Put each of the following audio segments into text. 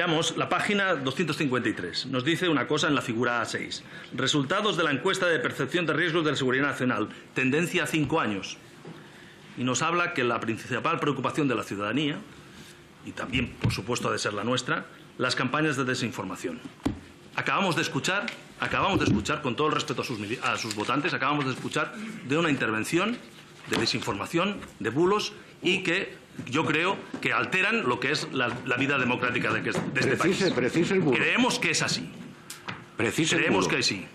Veamos la página 253. Nos dice una cosa en la figura A6. Resultados de la encuesta de percepción de riesgos de la seguridad nacional. Tendencia a 5 años. Y nos habla que la principal preocupación de la ciudadanía, y también, por supuesto, ha de ser la nuestra, las campañas de desinformación. Acabamos de escuchar, con todo el respeto a sus votantes, acabamos de escuchar de una intervención de desinformación, de bulos, y que yo creo que alteran lo que es la vida democrática de este país. Precise el bulo. Creemos que es así. Creemos que sí.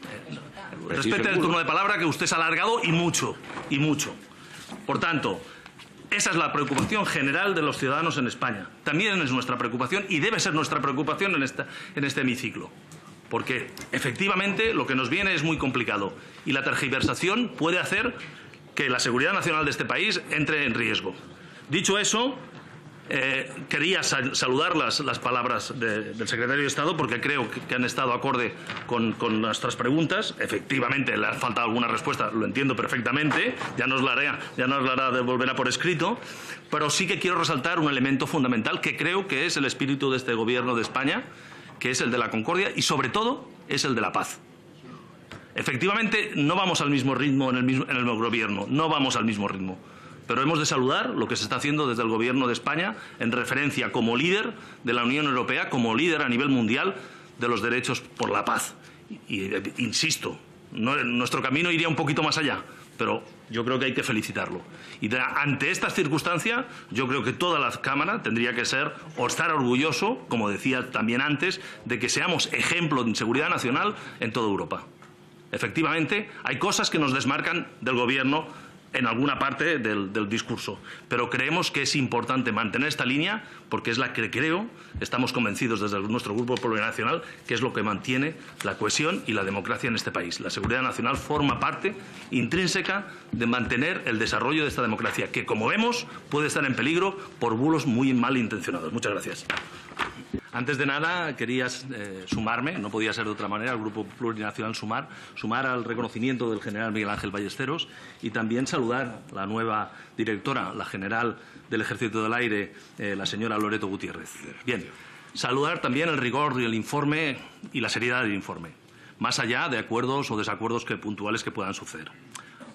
Respete el turno de palabra, que usted se ha alargado y mucho, y mucho. Por tanto, esa es la preocupación general de los ciudadanos en España. También es nuestra preocupación y debe ser nuestra preocupación en este hemiciclo. Porque, efectivamente, lo que nos viene es muy complicado y la tergiversación puede hacer que la seguridad nacional de este país entre en riesgo. Dicho eso, quería saludar las palabras del secretario de Estado, porque creo que han estado acorde con nuestras preguntas. Efectivamente, le ha faltado alguna respuesta, lo entiendo perfectamente, ya nos la hará devolverá por escrito, pero sí que quiero resaltar un elemento fundamental que creo que es el espíritu de este Gobierno de España, que es el de la concordia y, sobre todo, es el de la paz. Efectivamente, no vamos al mismo ritmo en el Gobierno, no vamos al mismo ritmo. Pero hemos de saludar lo que se está haciendo desde el Gobierno de España en referencia como líder de la Unión Europea, como líder a nivel mundial de los derechos por la paz. Y insisto, nuestro camino iría un poquito más allá, pero yo creo que hay que felicitarlo. Y ante esta circunstancia, yo creo que toda la Cámara tendría que ser o estar orgulloso, como decía también antes, de que seamos ejemplo de seguridad nacional en toda Europa. Efectivamente, hay cosas que nos desmarcan del Gobierno en alguna parte del discurso, pero creemos que es importante mantener esta línea porque es la que estamos convencidos desde nuestro Grupo Popular Nacional, que es lo que mantiene la cohesión y la democracia en este país. La seguridad nacional forma parte intrínseca de mantener el desarrollo de esta democracia, que, como vemos, puede estar en peligro por bulos muy malintencionados. Muchas gracias. Antes de nada, quería sumarme, no podía ser de otra manera, al Grupo Plurinacional sumar al reconocimiento del general Miguel Ángel Ballesteros y también saludar a la nueva directora, la general del Ejército del Aire, la señora Loreto Gutiérrez. Bien, saludar también el rigor del informe y la seriedad del informe, más allá de acuerdos o desacuerdos puntuales que puedan suceder.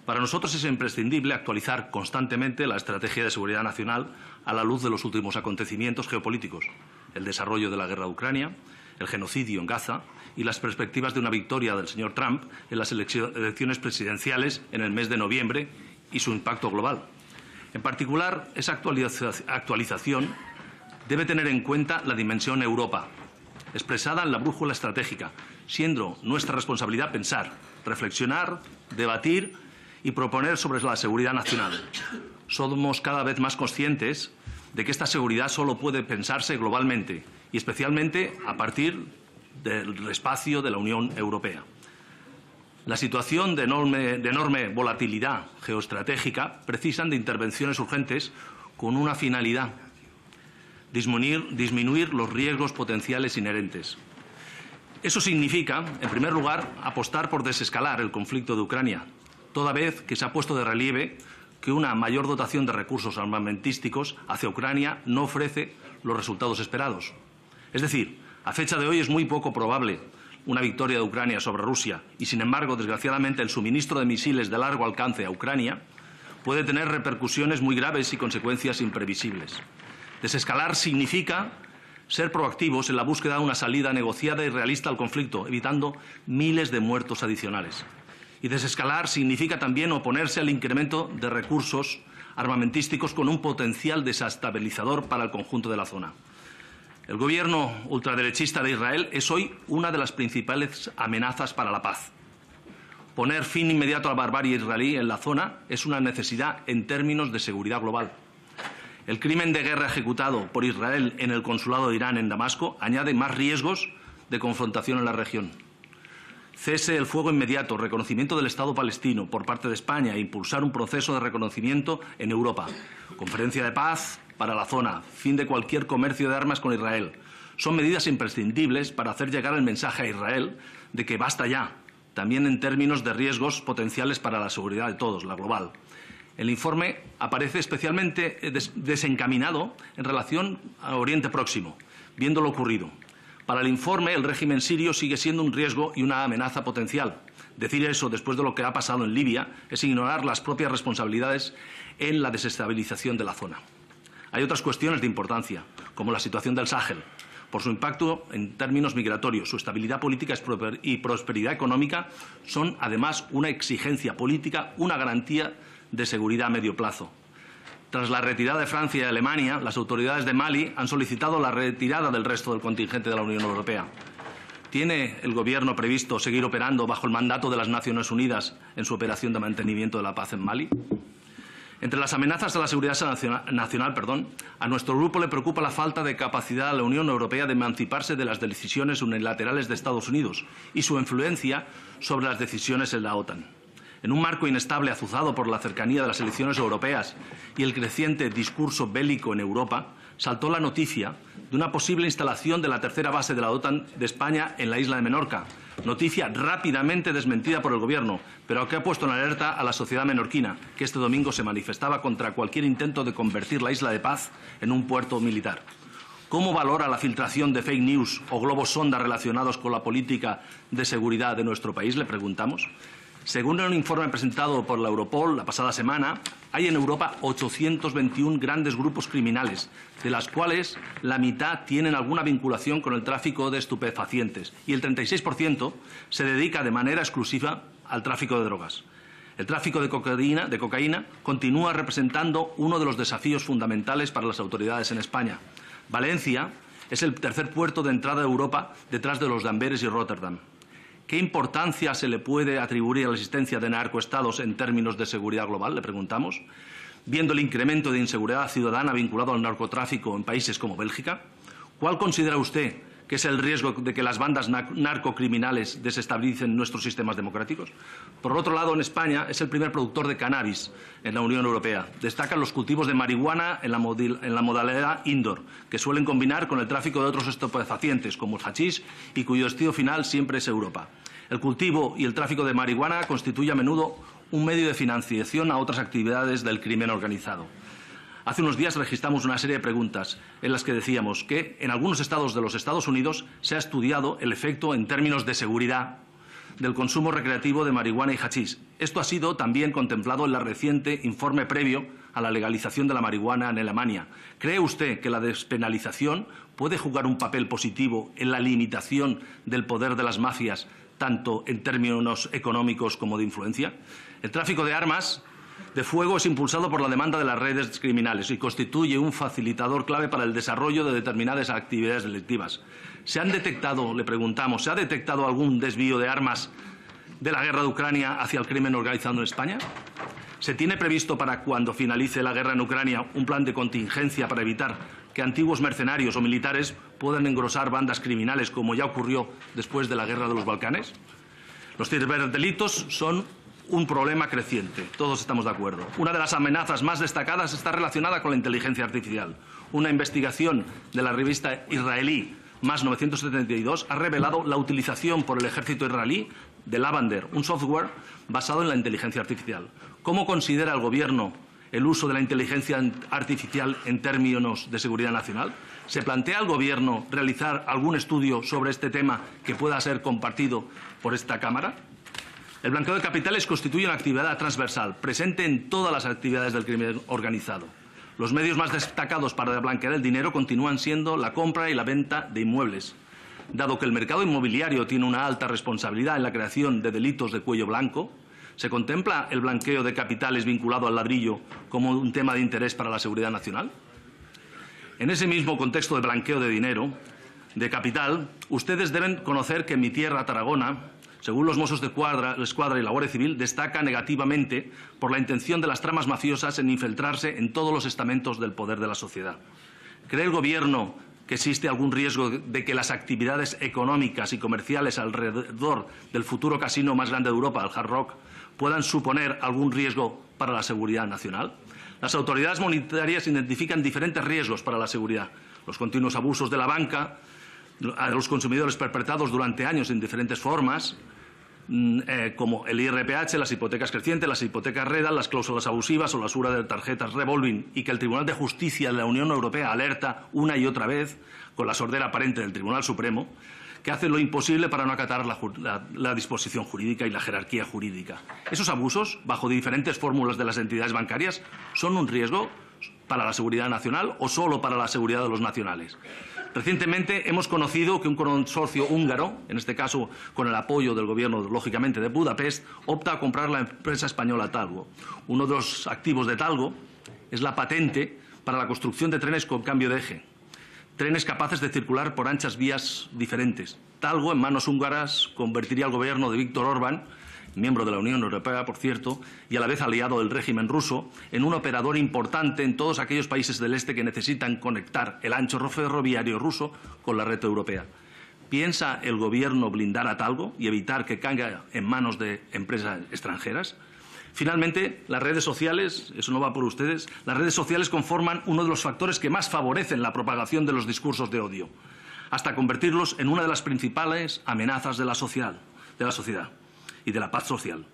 Para nosotros es imprescindible actualizar constantemente la estrategia de seguridad nacional a la luz de los últimos acontecimientos geopolíticos, el desarrollo de la guerra de Ucrania, el genocidio en Gaza y las perspectivas de una victoria del señor Trump en las elecciones presidenciales en el mes de noviembre y su impacto global. En particular, esa actualización debe tener en cuenta la dimensión Europa, expresada en la brújula estratégica, siendo nuestra responsabilidad pensar, reflexionar, debatir y proponer sobre la seguridad nacional. Somos cada vez más conscientes de que esta seguridad solo puede pensarse globalmente y especialmente a partir del espacio de la Unión Europea. La situación de enorme volatilidad geoestratégica precisan de intervenciones urgentes con una finalidad: disminuir los riesgos potenciales inherentes. Eso significa, en primer lugar, apostar por desescalar el conflicto de Ucrania, toda vez que se ha puesto de relieve que una mayor dotación de recursos armamentísticos hacia Ucrania no ofrece los resultados esperados. Es decir, a fecha de hoy es muy poco probable una victoria de Ucrania sobre Rusia y, sin embargo, desgraciadamente, el suministro de misiles de largo alcance a Ucrania puede tener repercusiones muy graves y consecuencias imprevisibles. Desescalar significa ser proactivos en la búsqueda de una salida negociada y realista al conflicto, evitando miles de muertos adicionales. Y desescalar significa también oponerse al incremento de recursos armamentísticos con un potencial desestabilizador para el conjunto de la zona. El Gobierno ultraderechista de Israel es hoy una de las principales amenazas para la paz. Poner fin inmediato a la barbarie israelí en la zona es una necesidad en términos de seguridad global. El crimen de guerra ejecutado por Israel en el consulado de Irán en Damasco añade más riesgos de confrontación en la región. Cese el fuego inmediato, reconocimiento del Estado palestino por parte de España e impulsar un proceso de reconocimiento en Europa. Conferencia de paz para la zona, fin de cualquier comercio de armas con Israel. Son medidas imprescindibles para hacer llegar el mensaje a Israel de que basta ya, también en términos de riesgos potenciales para la seguridad de todos, la global. El informe aparece especialmente desencaminado en relación a Oriente Próximo, viendo lo ocurrido. Para el informe, el régimen sirio sigue siendo un riesgo y una amenaza potencial. Decir eso después de lo que ha pasado en Libia es ignorar las propias responsabilidades en la desestabilización de la zona. Hay otras cuestiones de importancia, como la situación del Sáhel. Por su impacto en términos migratorios, su estabilidad política y prosperidad económica son, además, una exigencia política, una garantía de seguridad a medio plazo. Tras la retirada de Francia y Alemania, las autoridades de Mali han solicitado la retirada del resto del contingente de la Unión Europea. ¿Tiene el Gobierno previsto seguir operando bajo el mandato de las Naciones Unidas en su operación de mantenimiento de la paz en Mali? Entre las amenazas a la seguridad nacional, a nuestro grupo le preocupa la falta de capacidad de la Unión Europea de emanciparse de las decisiones unilaterales de Estados Unidos y su influencia sobre las decisiones en la OTAN. En un marco inestable azuzado por la cercanía de las elecciones europeas y el creciente discurso bélico en Europa, saltó la noticia de una posible instalación de la tercera base de la OTAN de España en la isla de Menorca. Noticia rápidamente desmentida por el Gobierno, pero que ha puesto en alerta a la sociedad menorquina, que este domingo se manifestaba contra cualquier intento de convertir la isla de Paz en un puerto militar. ¿Cómo valora la filtración de fake news o globos sonda relacionados con la política de seguridad de nuestro país? Le preguntamos. Según un informe presentado por la Europol la pasada semana, hay en Europa 821 grandes grupos criminales, de las cuales la mitad tienen alguna vinculación con el tráfico de estupefacientes y el 36% se dedica de manera exclusiva al tráfico de drogas. El tráfico de cocaína continúa representando uno de los desafíos fundamentales para las autoridades en España. Valencia es el tercer puerto de entrada de Europa detrás de los de Amberes y Rotterdam. ¿Qué importancia se le puede atribuir a la existencia de narcoestados en términos de seguridad global? Le preguntamos. Viendo el incremento de inseguridad ciudadana vinculado al narcotráfico en países como Bélgica, ¿cuál considera usted que es el riesgo de que las bandas narcocriminales desestabilicen nuestros sistemas democráticos? Por otro lado, en España es el primer productor de cannabis en la Unión Europea. Destacan los cultivos de marihuana en la modalidad indoor, que suelen combinar con el tráfico de otros estupefacientes, como el hachís, y cuyo destino final siempre es Europa. El cultivo y el tráfico de marihuana constituye a menudo un medio de financiación a otras actividades del crimen organizado. Hace unos días registramos una serie de preguntas en las que decíamos que en algunos estados de los Estados Unidos se ha estudiado el efecto en términos de seguridad del consumo recreativo de marihuana y hachís. Esto ha sido también contemplado en el reciente informe previo a la legalización de la marihuana en Alemania. ¿Cree usted que la despenalización puede jugar un papel positivo en la limitación del poder de las mafias, tanto en términos económicos como de influencia? El tráfico de armas de fuego es impulsado por la demanda de las redes criminales y constituye un facilitador clave para el desarrollo de determinadas actividades delictivas. ¿Se han detectado, le preguntamos, ¿se ha detectado algún desvío de armas de la guerra de Ucrania hacia el crimen organizado en España? ¿Se tiene previsto para cuando finalice la guerra en Ucrania un plan de contingencia para evitar que antiguos mercenarios o militares puedan engrosar bandas criminales como ya ocurrió después de la guerra de los Balcanes? Los ciberdelitos son un problema creciente, todos estamos de acuerdo. Una de las amenazas más destacadas está relacionada con la inteligencia artificial. Una investigación de la revista israelí Más 972 ha revelado la utilización por el ejército israelí de Lavender, un software basado en la inteligencia artificial. ¿Cómo considera el Gobierno el uso de la inteligencia artificial en términos de seguridad nacional? ¿Se plantea el Gobierno realizar algún estudio sobre este tema que pueda ser compartido por esta Cámara? El blanqueo de capitales constituye una actividad transversal, presente en todas las actividades del crimen organizado. Los medios más destacados para blanquear el dinero continúan siendo la compra y la venta de inmuebles. Dado que el mercado inmobiliario tiene una alta responsabilidad en la creación de delitos de cuello blanco, ¿se contempla el blanqueo de capitales vinculado al ladrillo como un tema de interés para la seguridad nacional? En ese mismo contexto de blanqueo de dinero, de capital, ustedes deben conocer que en mi tierra, Tarragona, según los Mossos de Escuadra y la Guardia Civil, destaca negativamente por la intención de las tramas mafiosas en infiltrarse en todos los estamentos del poder de la sociedad. ¿Cree el Gobierno que existe algún riesgo de que las actividades económicas y comerciales alrededor del futuro casino más grande de Europa, el Hard Rock, puedan suponer algún riesgo para la seguridad nacional? Las autoridades monetarias identifican diferentes riesgos para la seguridad. Los continuos abusos de la banca a los consumidores perpetrados durante años en diferentes formas, como el IRPH, las hipotecas crecientes, las hipotecas REDA, las cláusulas abusivas o la usura de tarjetas revolving, y que el Tribunal de Justicia de la Unión Europea alerta una y otra vez, con la sordera aparente del Tribunal Supremo, que hace lo imposible para no acatar la disposición jurídica y la jerarquía jurídica. Esos abusos, bajo diferentes fórmulas de las entidades bancarias, son un riesgo para la seguridad nacional o solo para la seguridad de los nacionales. Recientemente hemos conocido que un consorcio húngaro, en este caso con el apoyo del Gobierno, lógicamente, de Budapest, opta a comprar la empresa española Talgo. Uno de los activos de Talgo es la patente para la construcción de trenes con cambio de eje. Trenes capaces de circular por anchas vías diferentes. Talgo, en manos húngaras, convertiría al Gobierno de Víctor Orbán, miembro de la Unión Europea, por cierto, y a la vez aliado del régimen ruso, en un operador importante en todos aquellos países del este que necesitan conectar el ancho ferroviario ruso con la red europea. ¿Piensa el Gobierno blindar a Talgo y evitar que caiga en manos de empresas extranjeras? Finalmente, las redes sociales, eso no va por ustedes, las redes sociales conforman uno de los factores que más favorecen la propagación de los discursos de odio, hasta convertirlos en una de las principales amenazas de la sociedad y de la paz social.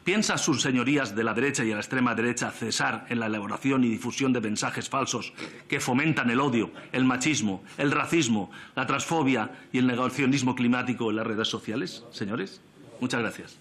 ¿Piensan sus señorías de la derecha y de la extrema derecha cesar en la elaboración y difusión de mensajes falsos que fomentan el odio, el machismo, el racismo, la transfobia y el negacionismo climático en las redes sociales, señores? Muchas gracias.